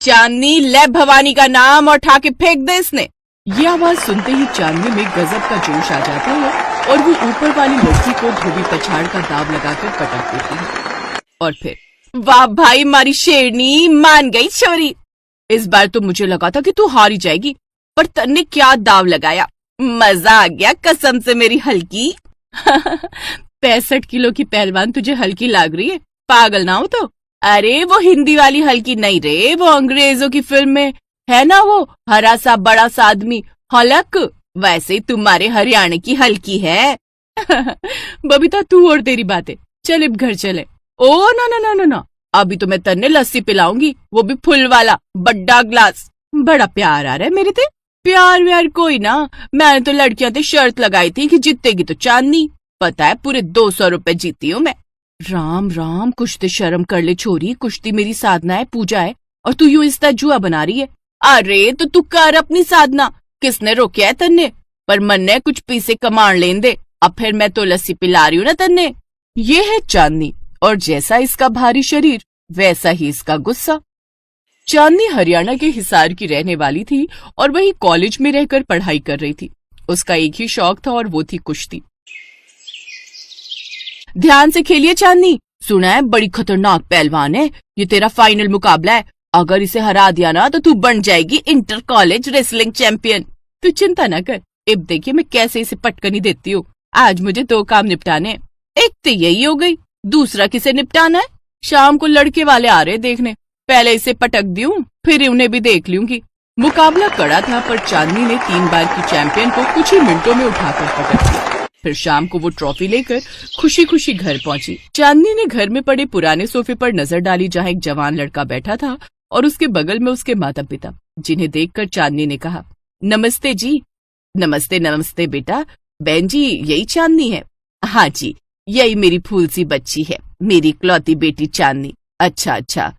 चांदनी, ले भवानी का नाम और उठा के फेंक दे इसने। ये आवाज सुनते ही चांदनी में गजब का जोश आ जाता है और वो ऊपर वाली लड़की को धोबी पछाड़ का दाव लगाकर पटक देती है। और फिर वाह भाई, मारी शेरनी, मान गई छोरी। इस बार तो मुझे लगा था कि तू हार ही जाएगी, पर तन्ने क्या दाव लगाया, मजा आ गया कसम से मेरी हल्की। 65 किलो की पहलवान तुझे हल्की लग रही है, पागल ना हो तो। अरे वो हिंदी वाली हल्की नहीं रे, वो अंग्रेजों की फिल्म में है ना, वो हरा सा बड़ा सा आदमी हलक, वैसे ही तुम्हारे हरियाणा की हल्की है। बबीता तू और तेरी बातें, चल अब घर चले। ओ ना ना ना ना ना, अभी तो मैं तन्ने लस्सी पिलाऊंगी, वो भी फुल वाला बड़ा ग्लास। बड़ा प्यार आ रहा है मेरे ते। प्यार व्यार कोई ना, मैंने तो लड़कियां ते शर्त लगाई थी कि जीतेगी तो चांदनी, पता है पूरे 200 रुपए जीती हूँ मैं। राम राम, कुछ तो शर्म कर ले छोरी, कुश्ती मेरी साधना है, पूजा है, और तू यूं इसका जुआ बना रही है। अरे तो तू कर अपनी साधना, किसने रोका है तन्ने, पर मन ने कुछ पैसे कमाण लेन दे, अब फिर मैं तो लस्सी पिला रही हूँ ना तन्ने। ये है चांदनी, और जैसा इसका भारी शरीर वैसा ही इसका गुस्सा। चांदनी हरियाणा के हिसार की रहने वाली थी और वही कॉलेज में रहकर पढ़ाई कर रही थी। उसका एक ही शौक था और वो थी कुश्ती। ध्यान से खेलिए चांदनी, सुना है बड़ी खतरनाक पहलवान है, ये तेरा फाइनल मुकाबला है, अगर इसे हरा दिया ना तो तू बन जाएगी इंटर कॉलेज रेसलिंग चैंपियन। तू चिंता न कर, अब देखिए मैं कैसे इसे पटकनी देती हूँ। आज मुझे 2 काम निपटाने, एक तो यही हो गई, दूसरा किसे निपटाना है, शाम को लड़के वाले आ रहे देखने, पहले इसे पटक दूं फिर उन्हें भी देख लूंगी। मुकाबला कड़ा था, पर चांदनी ने 3 बार की चैंपियन को कुछ ही मिनटों में उठाकर पटक दिया। फिर शाम को वो ट्रॉफी लेकर खुशी खुशी घर पहुंची। चांदनी ने घर में पड़े पुराने सोफे पर नजर डाली, जहाँ एक जवान लड़का बैठा था और उसके बगल में उसके माता पिता, जिन्हें देखकर चांदनी ने कहा, नमस्ते जी। नमस्ते नमस्ते बेटा, बहन जी यही चांदनी है? हाँ जी, यही मेरी फूल सी बच्ची है, मेरी इकलौती बेटी चांदनी। अच्छा अच्छा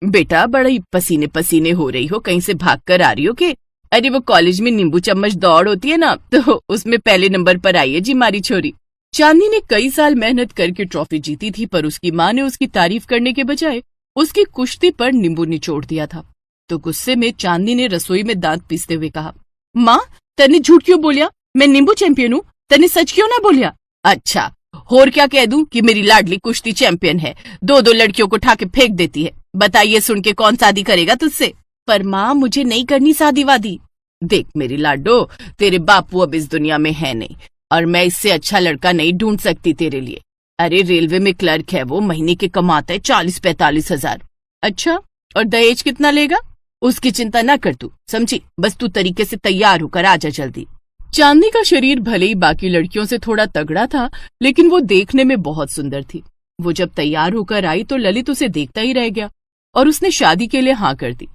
बेटा, बड़ी पसीने पसीने हो रही हो, कहीं से भाग कर आ रही हो के? अरे वो कॉलेज में नींबू चम्मच दौड़ होती है ना, तो उसमें पहले नंबर पर आई है जी मारी छोरी। चांदनी ने कई साल मेहनत करके ट्रॉफी जीती थी, पर उसकी माँ ने उसकी तारीफ करने के बजाय उसकी कुश्ती पर नींबू निचोड़ दिया था। तो गुस्से में चांदनी ने रसोई में दांत पीसते हुए कहा, माँ तने झूठ क्यों बोलिया, मैं नींबू चैंपियन हूँ, तने सच क्यों ना बोलिया? अच्छा और क्या कह दूं कि मेरी लाडली कुश्ती चैंपियन है, 2-2 लड़कियों को उठा के फेंक देती है, बताइए सुन के कौन शादी करेगा तुझसे? पर माँ मुझे नहीं करनी शादी वादी। देख मेरी लाडो, तेरे बापू अब इस दुनिया में है नहीं, और मैं इससे अच्छा लड़का नहीं ढूंढ सकती तेरे लिए। अरे रेलवे में क्लर्क है वो, महीने के कमाता है 40-45 हजार। अच्छा, और दहेज कितना लेगा? उसकी चिंता ना कर तू, समझी, बस तू तरीके से तैयार होकर आजा जल्दी। चांदनी का शरीर भले ही बाकी लड़कियों से थोड़ा तगड़ा था, लेकिन वो देखने में बहुत सुंदर थी। वो जब तैयार होकर आई तो ललित उसे देखता ही रह गया और उसने शादी के लिए हाँ कर दी।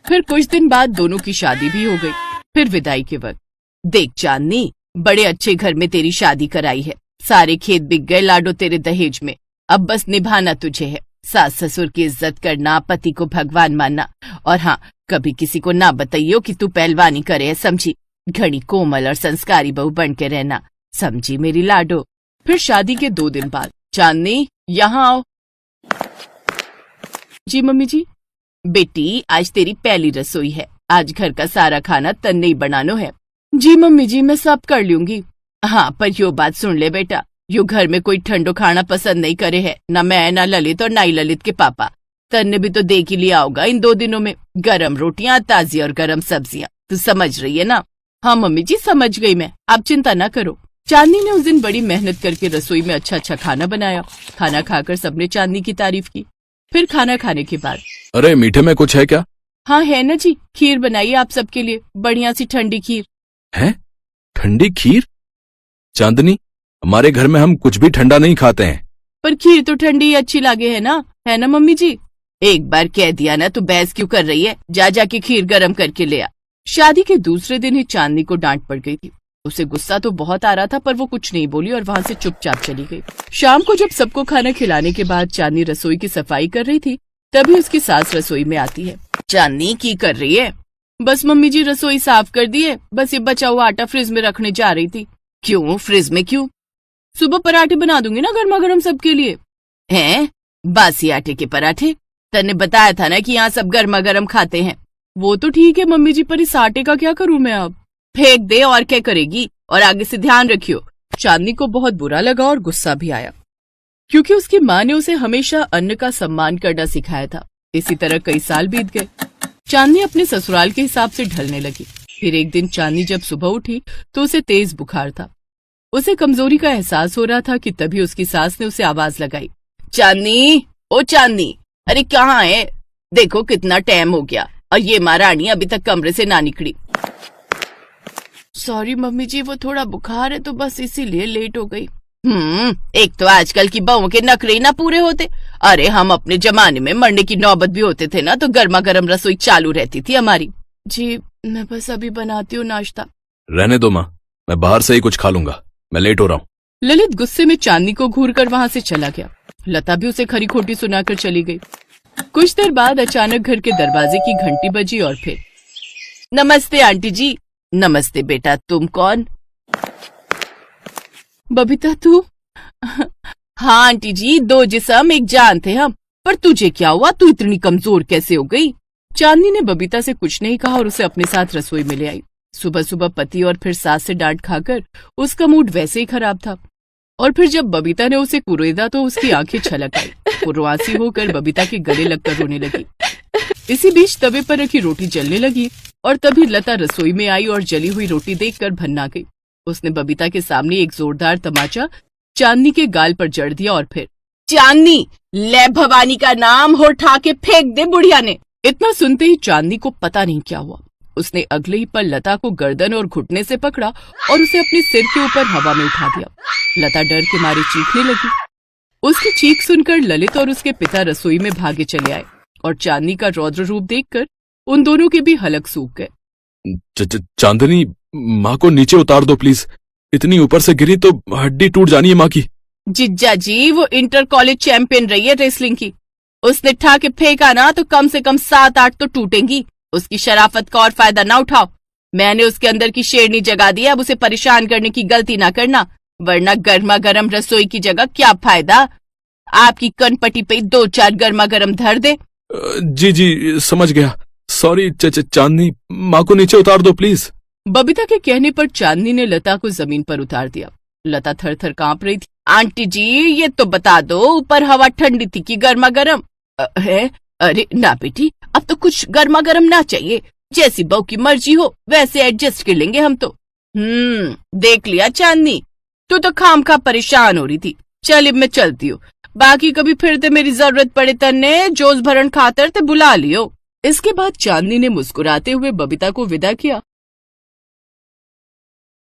फिर कुछ दिन बाद दोनों की शादी भी हो गई। फिर विदाई के वक्त, देख चांदनी, बड़े अच्छे घर में तेरी शादी कराई है, सारे खेत बिक गए लाडो तेरे दहेज में, अब बस निभाना तुझे है, सास ससुर की इज्जत करना, पति को भगवान मानना, और हाँ कभी किसी को ना बताइयो कि तू पहलवानी करे है, समझी, घड़ी कोमल और संस्कारी बहू बन के रहना, समझी मेरी लाडो। फिर शादी के 2 दिन बाद, चांदनी यहाँ आओ। जी मम्मी जी। बेटी आज तेरी पहली रसोई है, आज घर का सारा खाना तन्ने ही बनानो है। जी मम्मी जी, मैं सब कर लूंगी। हाँ पर यो बात सुन ले बेटा, यो घर में कोई ठंडो खाना पसंद नहीं करे है, ना मैं ना ललित और ना ही ललित के पापा। तन्ने भी तो देख ही लिया होगा इन 2 दिनों में, गरम रोटियां, ताजी और गरम सब्जियां, तू समझ रही है ना? हाँ मम्मी जी समझ गई मैं, आप चिंता ना करो। चांदनी ने उस दिन बड़ी मेहनत करके रसोई में अच्छा अच्छा खाना बनाया। खाना खाकर सबने चांदनी की तारीफ की। फिर खाना खाने के बाद, अरे मीठे में कुछ है क्या? हाँ है ना जी, खीर बनाइए आप सबके लिए, बढ़िया सी ठंडी खीर। है? ठंडी खीर? चांदनी, हमारे घर में हम कुछ भी ठंडा नहीं खाते हैं। पर खीर तो ठंडी ही अच्छी लगे है ना मम्मी जी? एक बार कह दिया ना तो बहस क्यों कर रही है, जा जाके खीर गरम करके ले आ। शादी के दूसरे दिन ही चांदनी को डांट पड़ गई थी। उसे गुस्सा तो बहुत आ रहा था, पर वो कुछ नहीं बोली और वहाँ से चुपचाप चली गई। शाम को जब सबको खाना खिलाने के बाद चांदनी रसोई की सफाई कर रही थी, तभी उसकी सास रसोई में आती है। चांदनी की कर रही है? बस मम्मी जी रसोई साफ कर दी है, बस ये बचा हुआ आटा फ्रिज में रखने जा रही थी। क्यों फ्रिज में क्यों? सुबह पराठे बना दूंगी ना गर्मा गर्म सबके लिए। हैं? बासी आटे के पराठे? तने बताया था ना कि यहाँ सब गर्मा गर्म खाते हैं। वो तो ठीक है मम्मी जी, पर इस आटे का क्या करूँ मैं अब? फेंक दे और क्या करेगी, और आगे से ध्यान रखियो। चांदनी को बहुत बुरा लगा और गुस्सा भी आया, क्योंकि उसकी माँ ने उसे हमेशा अन्न का सम्मान करना सिखाया था। इसी तरह कई साल बीत गए। चांदनी अपने ससुराल के हिसाब से ढलने लगी। फिर एक दिन चांदनी जब सुबह उठी तो उसे तेज बुखार था। उसे कमजोरी का एहसास हो रहा था कि तभी उसकी सास ने उसे आवाज लगाई, चांदनी, ओ चांदनी, अरे कहाँ है? देखो कितना टाइम हो गया और ये महारानी अभी तक कमरे से ना निकली। सॉरी मम्मी जी, वो थोड़ा बुखार है तो बस इसीलिए लेट हो गई। एक तो आजकल की बहुओं के नखरे ना पूरे होते। अरे हम अपने जमाने में मरने की नौबत भी होते थे ना तो गर्मा गर्म रसोई चालू रहती थी हमारी। जी मैं बस अभी बनाती हूँ नाश्ता। रहने दो माँ, मैं बाहर से ही कुछ खा लूंगा, मैं लेट हो रहा हूँ। ललित गुस्से में चांदनी को घूर कर वहां से चला गया। लता भी उसे खरी खोटी सुनाकर चली गई। कुछ देर बाद अचानक घर के दरवाजे की घंटी बजी और फिर, नमस्ते आंटी जी। नमस्ते बेटा, तुम कौन? बबीता तू? हाँ आंटी जी, दो जिस्म एक जान थे हम। पर तुझे क्या हुआ? तू इतनी कमजोर कैसे हो गई? चांदनी ने बबीता से कुछ नहीं कहा और उसे अपने साथ रसोई में ले आई। सुबह सुबह पति और फिर सास से डांट खाकर उसका मूड वैसे ही खराब था। और फिर जब बबीता ने उसे कुरेदा तो उसकी आंखें छलक आई। वो रुआंसी होकर बबीता के गले लगकर रोने लगी। इसी बीच तवे पर रखी रोटी जलने लगी और तभी लता रसोई में आई और जली हुई रोटी देखकर भन्ना गई। उसने बबीता के सामने एक जोरदार तमाचा चांदनी के गाल पर जड़ दिया और फिर, चांदनी, ले भवानी का नाम हो, उठा के फेंक दे बुढ़िया ने। इतना सुनते ही चांदनी को पता नहीं क्या हुआ। उसने अगले ही पल लता को गर्दन और घुटने से पकड़ा और उसे अपने सिर के ऊपर हवा में उठा दिया। लता डर के मारे चीखने लगी। उसकी चीख सुनकर ललित और उसके पिता रसोई में भागे चले आए और चांदनी का रौद्र रूप देखकर उन दोनों के भी हलक सूख गए। चांदनी, माँ को नीचे उतार दो प्लीज, इतनी ऊपर से गिरी तो हड्डी टूट जानी है माँ की। जिज्जा जी, वो इंटर कॉलेज चैंपियन रही है रेसलिंग की। उसने ठा के फेंका ना तो कम से कम 7-8 तो टूटेंगी। उसकी शराफत का और फायदा ना उठाओ। मैंने उसके अंदर की शेरनी जगा दी, अब उसे परेशान करने की गलती ना करना, वरना गर्मा गर्म रसोई की जगह क्या फायदा। आपकी कनपटी पे 2-4 गर्मा गर्म धर दे। जी जी समझ गया, सॉरी। चांदनी, माँ को नीचे उतार दो प्लीज। बबीता के कहने पर चांदनी ने लता को जमीन पर उतार दिया। लता थर थर कांप रही थी। आंटी जी, ये तो बता दो, ऊपर हवा ठंडी थी कि गर्मा गर्म है? अरे ना बेटी, अब तो कुछ गर्मा गर्म ना चाहिए। जैसी बहू की मर्जी हो वैसे एडजस्ट कर लेंगे हम तो। देख लिया चांदनी, तू तो खामखा परेशान हो रही थी। चल अब मैं चलती हूँ, बाकी कभी फिर ते मेरी जरूरत पड़े तन्ने जोश भरण खातर ते बुला लियो। इसके बाद चांदनी ने मुस्कुराते हुए बबीता को विदा किया